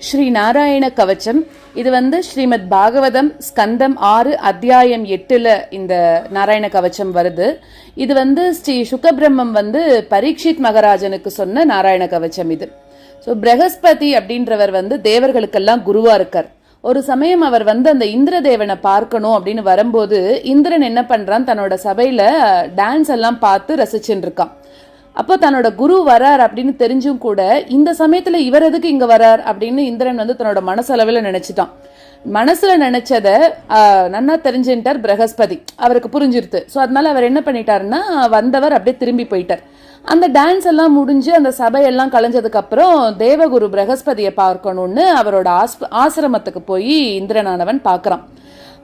ஸ்ரீ நாராயண கவச்சம். இது ஸ்ரீமத் பாகவதம் ஸ்கந்தம் 6 அத்தியாயம் 8ல இந்த நாராயண கவச்சம் வருது. இது ஸ்ரீ சுகபிரம்மம் பரீட்சித் மகாராஜனுக்கு சொன்ன நாராயண கவச்சம் இது. ஸோ பிரகஸ்பதி அப்படின்றவர் தேவர்களுக்கெல்லாம் குருவா இருக்கார். ஒரு சமயம் அவர் அந்த இந்திரதேவனை பார்க்கணும் அப்படின்னு வரும்போது இந்திரன் என்ன பண்றான், தன்னோட சபையில டான்ஸ் எல்லாம் பார்த்து ரசிச்சுட்டு இருக்கான். அப்போ தன்னோட குரு வரார் அப்படின்னு தெரிஞ்சும் கூட இந்த சமயத்துல இவர் எதுக்கு இங்க வரார் அப்படின்னு இந்திரன் தன்னோட மனசளவில் நினைச்சிட்டான். மனசுல நினைச்சத நன்னா தெரிஞ்சுட்டார் பிரகஸ்பதி, அவருக்கு புரிஞ்சிருது. ஸோ அதனால அவர் என்ன பண்ணிட்டாருன்னா வந்தவர் அப்படியே திரும்பி போயிட்டார். அந்த டான்ஸ் எல்லாம் முடிஞ்சு அந்த சபையெல்லாம் கலைஞ்சதுக்கு அப்புறம் தேவகுரு பிரகஸ்பதியை பார்க்கணும்னு அவரோட ஆசிரமத்துக்கு போய் இந்திரனானவன் பார்க்கறான்.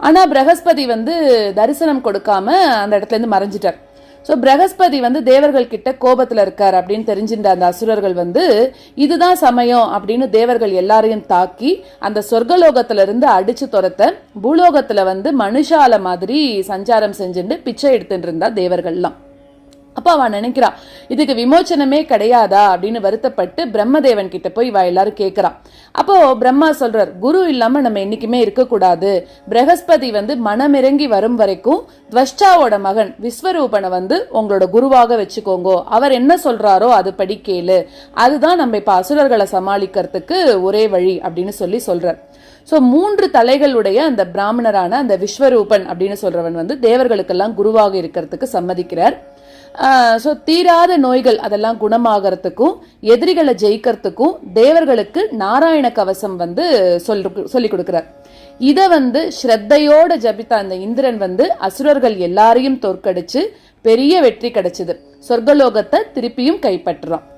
ஆனா பிரகஸ்பதி தரிசனம் கொடுக்காம அந்த இடத்துல இருந்து மறைஞ்சிட்டார். ஸோ பிரகஸ்பதி தேவர்கள் கிட்ட கோபத்துல இருக்கார் அப்படின்னு தெரிஞ்சிருந்த அந்த அசுரர்கள் இதுதான் சமயம் அப்படின்னு தேவர்கள் எல்லாரையும் தாக்கி அந்த சொர்க்கலோகத்துல இருந்து அடிச்சு துரத்த பூலோகத்துல மனுஷால மாதிரி சஞ்சாரம் செஞ்சுட்டு பிச்சை எடுத்துட்டு இருந்தா தேவர்கள்லாம். அப்ப அவன் நினைக்கிறா இதுக்கு விமோச்சனமே கிடையாதா அப்படின்னு வருத்தப்பட்டு பிரம்மதேவன் கிட்ட போய் இவ எல்லாரும் கேட்கிறான். அப்போ பிரம்மா சொல்றார், குரு இல்லாம நம்ம என்னைக்குமே இருக்கக்கூடாது. பிரகஸ்பதி மனமிறங்கி வரும் வரைக்கும் துவஷ்டாவோட மகன் விஸ்வரூபனை உங்களோட குருவாக வச்சுக்கோங்க. அவர் என்ன சொல்றாரோ அது படி கேளு. அதுதான் நம்ம இப்ப அசுரர்களை சமாளிக்கிறதுக்கு ஒரே வழி அப்படின்னு சொல்றார். சோ 3 தலைகளுடைய அந்த பிராமணரான அந்த விஸ்வரூபன் அப்படின்னு சொல்றவன் தேவர்களுக்கெல்லாம் குருவாக இருக்கிறதுக்கு சம்மதிக்கிறார். ஸோ தீராத நோய்கள் அதெல்லாம் குணமாகறதுக்கும் எதிரிகளை ஜெயிக்கிறதுக்கும் தேவர்களுக்கு நாராயண கவசம் சொல்லி கொடுக்கிறார். இத ஸ்ரத்தையோட ஜபித்த அந்த இந்திரன் அசுரர்கள் எல்லாரையும் தோற்கடிச்சு பெரிய வெற்றி கிடைச்சது. சொர்க்கலோகத்தை திருப்பியும் கைப்பற்றுறான்.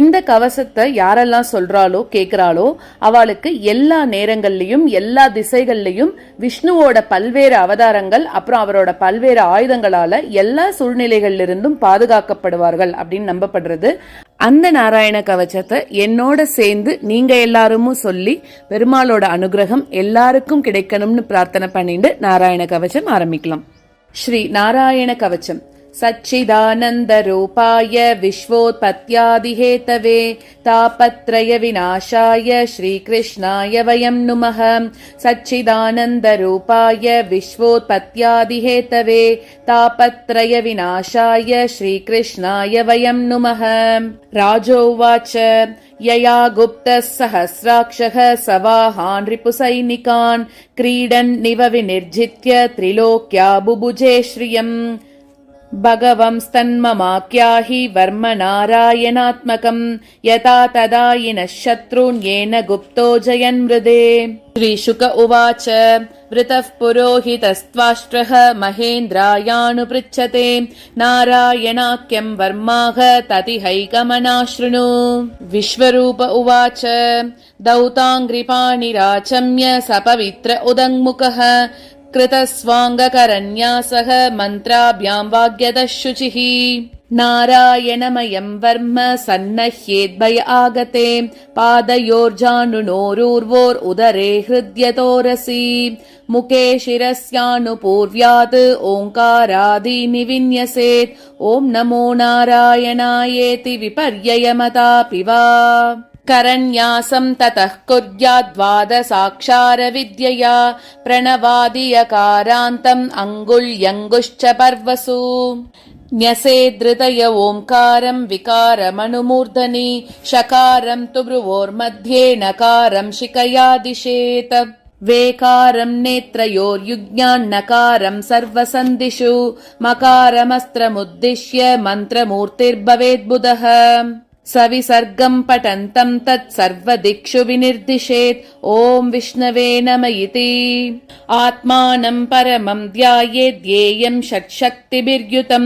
இந்த கவசத்தை யாரெல்லாம் சொல்றாளோ கேட்கிறாளோ அவளுக்கு எல்லா நேரங்கள்லயும் எல்லா திசைகள்லயும் விஷ்ணுவோட பல்வேறு அவதாரங்கள் அப்புறம் அவரோட பல்வேறு ஆயுதங்களால எல்லா சூழ்நிலைகள்ல இருந்தும் பாதுகாக்கப்படுவார்கள் அப்படின்னு நம்பப்படுறது. அந்த நாராயண கவசத்தை என்னோட சேர்ந்து நீங்க எல்லாரும் சொல்லி பெருமாளோட அனுகிரகம் எல்லாருக்கும் கிடைக்கணும்னு பிரார்த்தனை பண்ணிட்டு நாராயண கவசம் ஆரம்பிக்கலாம். ஸ்ரீ நாராயண கவசம். सच्चिदानन्दरूपाय विश्वोत्पत्त्यादिहेतवे तापत्रय विनाशाय श्रीकृष्णाय वयं नुमः. सच्चिदानन्दरूपाय विश्वोत्पत्त्यादिहेतवे तापत्रय विनाशाय श्रीकृष्णाय वयं नुमः. राजोवाच यया गुप्तः सहस्राक्षः सवाहान् रिपुसैनिकान् क्रीडन्निव विनिर्जित्य त्रिलोक्या बुभुजे श्रियम्. भगवंस्तन्ममाख्याहि वर्म नारायणात्मकम् यथा तदा इनः शत्रून् येन गुप्तो जयन्मृदे. श्रीशुक उवाच वृतः पुरोहितस्त्वाष्ट्रः महेन्द्रायानुपृच्छते नारायणाख्यं वर्माः ततिहैकमनाशृणु. विश्वरूप उवाच दौताङ्घ्रिपाणिराचम्य सपवित्र उदङ्मुखः कृतस्वाङ्गकरन्यासः मन्त्राभ्यां वाग्यतः शुचिः. नारायणमयं वर्म सन्नह्येद्भय आगते पादयोर्जानुनोरूर्वोर् उदरे हृद्यतोरसि. मुखे शिरस्यानुपूर्व्यात् ओङ्कारादीनि विन्यसेत्. ॐ नमो नारायणायेति विपर्ययमतापि वा. करन्यासं ततः कुर्याद्वादसाक्षार विद्यया प्रणवादियकारान्तम् अङ्गुल्यङ्गुश्च पर्वसु. न्यसेदृतय ओङ्कारं विकारमनुमूर्धनि शकारं तु भ्रुवोर्मध्ये नकारं शिखया दिशेत्. वेकारं नेत्रयोर्युज्ञान्नकारं सर्वसन्दिषु मकारमस्त्रमुद्दिश्य मन्त्रमूर्तिर्भवेद्बुधः. सविसर्गं पठन्तं तत् सर्वदिक्षु विनिर्दिशेत्. ॐ विष्णवे नम इति. आत्मानं परमं ध्यायेद्येयं षट्शक्तिभिर्युतं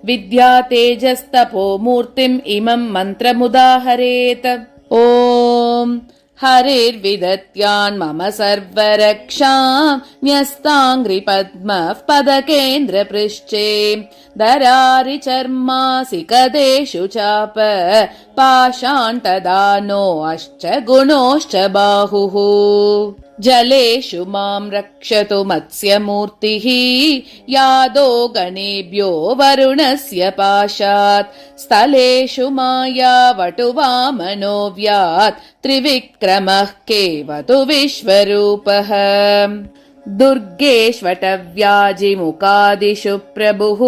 विद्या तेजस्तपो मूर्तिम् इमं मन्त्रमुदाहरेत्. ॐ हरेर्विदत्यान् मम सर्वरक्षां न्यस्ताङ्घ्रिपद्मः पदकेन्द्रपृष्ठे दरारिचर्मासि कदेषु चाप पाषाण्टदानो अश्च गुणोश्च बाहुः. जलेषु मां रक्षतु मत्स्यमूर्तिः यादो गणेभ्यो वरुणस्य पाशात् स्थलेषु मायावटुवामनो व्यात् त्रिविक्रमः केवतु विश्वरूपः दुर्गेष्वटव्याजिमुखादिषु प्रभुः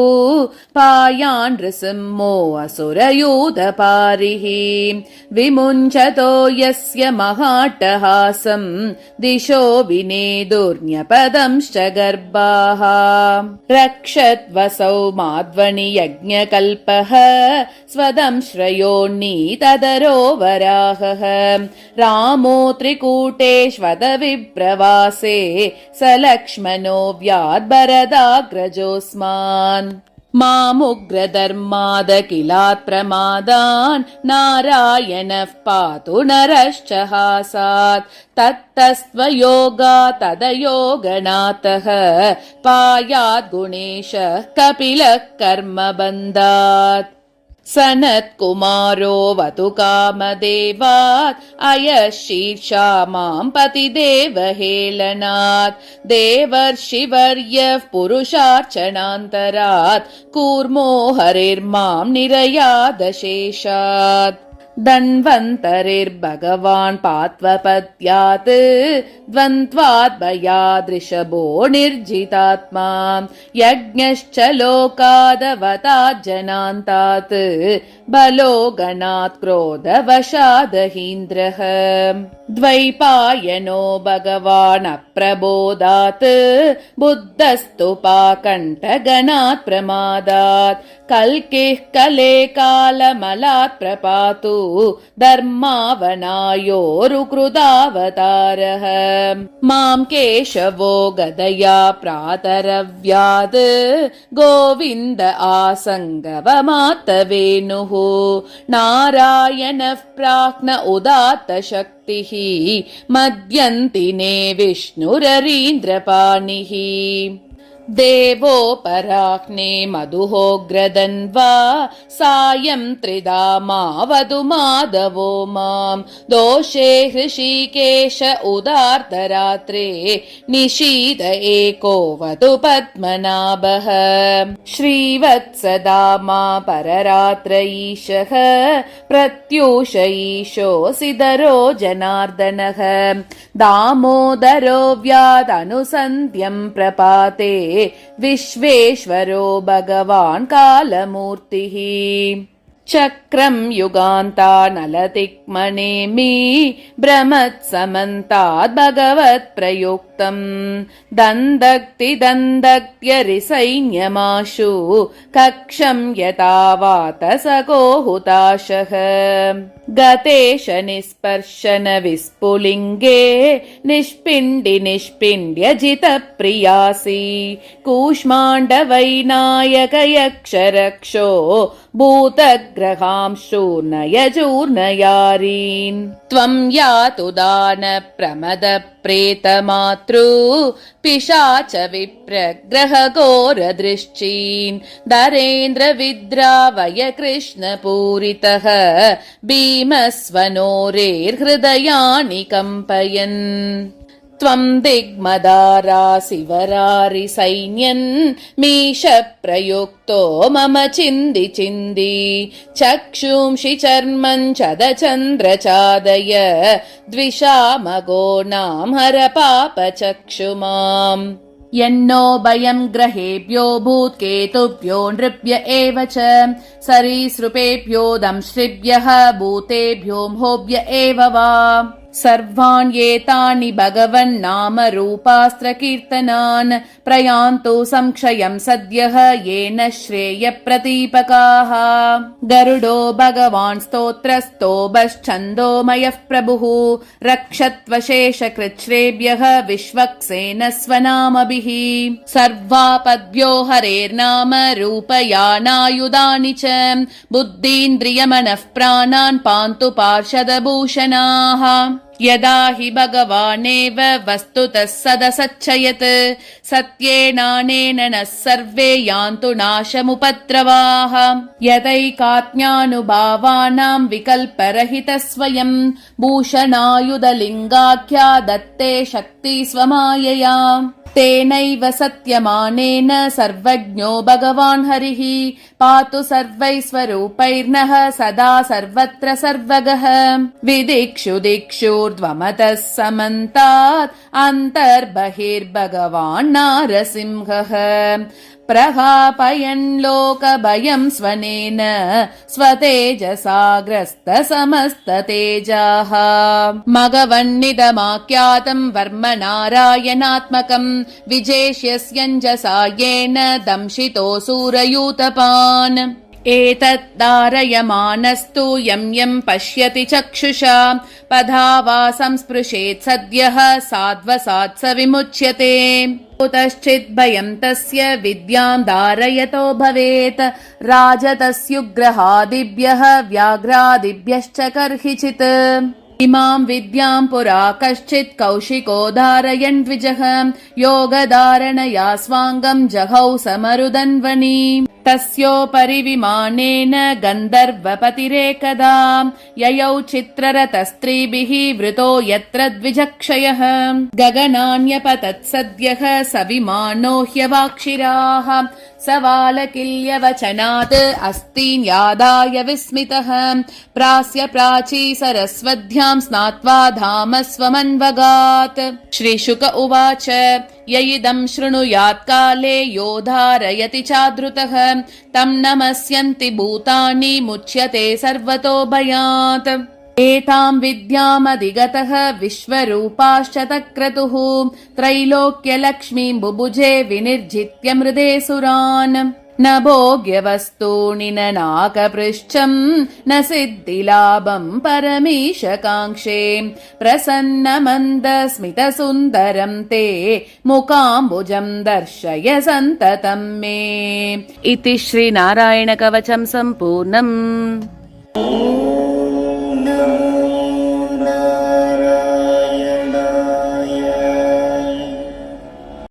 पायान् नृसिंहो असुरयूथपारिः विमुञ्चतो यस्य महाट्टहासं दिशो विनेदुर्न्यपदंश्च गर्भाः रक्षद्वसौ माध्वनि यज्ञकल्पः स्वदं श्रयोन्नीतदरो वराहः रामो त्रिकूटेष्वद विप्रवासे लक्ष्मणो व्याद्भरदाग्रजोऽस्मान् मामुग्रधर्मादखिलात् प्रमादान् नारायणः पातु नरश्च हासात् तत्तस्त्वयोगा तदयोगनाथः पायात् गुणेशः कपिलः कर्मबन्धात् सनत्कुमारो वतु कामदेवात् अयशीर्षा मां पतिदेवहेलनात् देवर्षिवर्यः पुरुषार्चनान्तरात् कूर्मो हरिर्मां निरयादशेषात् धन्वन्तरिर्भगवान् पात्वपत्यात् द्वन्द्वात् भयादृषभो निर्जितात्मा यज्ञश्च लोकादवतात् जनान्तात् बलो गणात् क्रोधवशादहीन्द्रः द्वैपायनो भगवान् अप्रबोधात् बुद्धस्तु पाकण्ठगणात् प्रमादात् कल्किः कले कालमलात् प्रपातु धर्मावनायोरुकृदावतारः मां केशवो गदया प्रातरव्याद् गोविन्द आसङ्गवमात्तवेनुः नारायणः प्राज्ञ उदात्त शक्तिः मध्यन्तिने विष्णुररीन्द्रपाणिः देवोपराह्ने मधुहोग्रदन्वा सायं त्रिधामावतु माधवो मां दोषे हृषीकेश उदार्तरात्रे निशीथ एकोऽवतु पद्मनाभः श्रीवत्सदामा पररात्र ईशः प्रत्यूष ईशोऽसिधरो जनार्दनः दामोदरो व्यादनुसन्ध्यं प्रपाते विश्वेश्वरो भगवान् कालमूर्तिः चक्रं युगान्तानलतिक्मनेमि भ्रमत्समन्ताद् भगवत् प्रयुक्तम् दन्दक्ति दन्दक्त्यरिसैन्यमाशु कक्षं यतावात सको हुताशः गतेश निस्पर्शन विस्फुलिङ्गे निष्पिण्डि निष्पिण्ड्य जितप्रियासि कूष्माण्डवैनायक यक्षरक्षो भूतग्रहांशूर्णयजूर्णयारीन् त्वं यातु दान प्रमद प्रेतमातृ पिशाच विप्रग्रह घोरदृश्चीन् दरेन्द्र विद्रावय कृष्णपूरितः भीमस्वनोरेर्हृदयानि कम्पयन् त्वं दिग्मदारासिवरारि सैन्यन् मीश प्रयुक्तो मम चिन्दि चिन्दि चक्षुंषि चर्मं चदचन्द्रचादय द्विषामगो नाम हर पापचक्षुमाम् यन्नो भयं ग्रहेभ्यो भूत्केतुभ्यो नृभ्य एव च सरीसृपेभ्यो दंश्रिभ्यः भूतेभ्यो म्होभ्य एव वा सर्वान् एतानि भगवन्नाम रूपास्त्रकीर्तनान् प्रयान्तु संक्षयं सद्यः येन श्रेयप्रतीपकाः गरुडो भगवान् स्तोत्रस्तोभश्छन्दोमयः प्रभुः रक्षत्वशेषकृच्छ्रेभ्यः विश्वक्सेन स्वनामभिः सर्वापद्भ्यो हरेर्नाम रूपयानायुधानि च बुद्धीन्द्रियमनः प्राणान् पान्तु पार्षदभूषणाः यदा हि भगवानेव वस्तुतः सदसच्चयत् सत्येनानेन नः सर्वे यान्तु नाशमुपद्रवाः यदैकात्म्यानुभावानां विकल्परहितस्वयं भूषणायुधलिङ्गाख्या दत्ते शक्ति स्वमायया तेनैव सत्यमानेन सर्वज्ञो भगवान् हरिः पातु सर्वैस्वरूपैर्नः सदा सर्वत्र सर्वगः विदिक्षु दिक्षुर्ध्वमतः समन्तात् अन्तर्बहिर्भगवान् नारसिंहः प्रहापयन् लोकभयं स्वनेन स्वतेजसाग्रस्तसमस्ततेजाः मघवन्निदमाख्यातं वर्म नारायणात्मकं विजेष्यस्यञ्जसा येन दंशितोऽसुरयूतपान् एतत् धारयमानस्तु यं यं पश्यति चक्षुषा पधा वा संस्पृशेत् सद्यः साध्वसात् स विमुच्यते कुतश्चित् भयं तस्य विद्यां धारयतो भवेत् राजतस्युग्रहादिभ्यः व्याघ्रादिभ्यश्च कर्हिचित् इमां विद्यां पुरा कश्चित् कौशिको धारयन् द्विजः योगधारणया स्वाङ्गं जहौ समरुदन्वनी तस्योपरि विमानेन गन्धर्वपतिरेकदा ययौ चित्ररतस्त्रीभिः वृतो यत्र द्विजक्षयः गगनान्यपतत् सद्यः स विमानो ह्यवाक्षिराः सवालकिल्यवचनात् अस्तीन्यादाय विस्मितः प्रास्य प्राची सरस्वध्यां स्नात्वा धाम स्वमन्वगात् श्रीशुक उवाच य इदं शृणुयात् काले यो धारयति चादृतः तं नमस्यन्ति भूतानि मुच्यते सर्वतो भयात् एतां विद्यामधिगतः विश्वरूपाश्च तक्रतुः त्रैलोक्यलक्ष्मीं बुभुजे विनिर्जित्य मृदे सुरान् न भोग्यवस्तूनि न नाकपृच्छं न सिद्धिलाभं परमीशकाङ्क्षे प्रसन्नमन्दस्मितसुन्दरं ते मुकाम्बुजं दर्शय सन्ततं मे इति श्रीनारायणकवचं सम्पूर्णम्।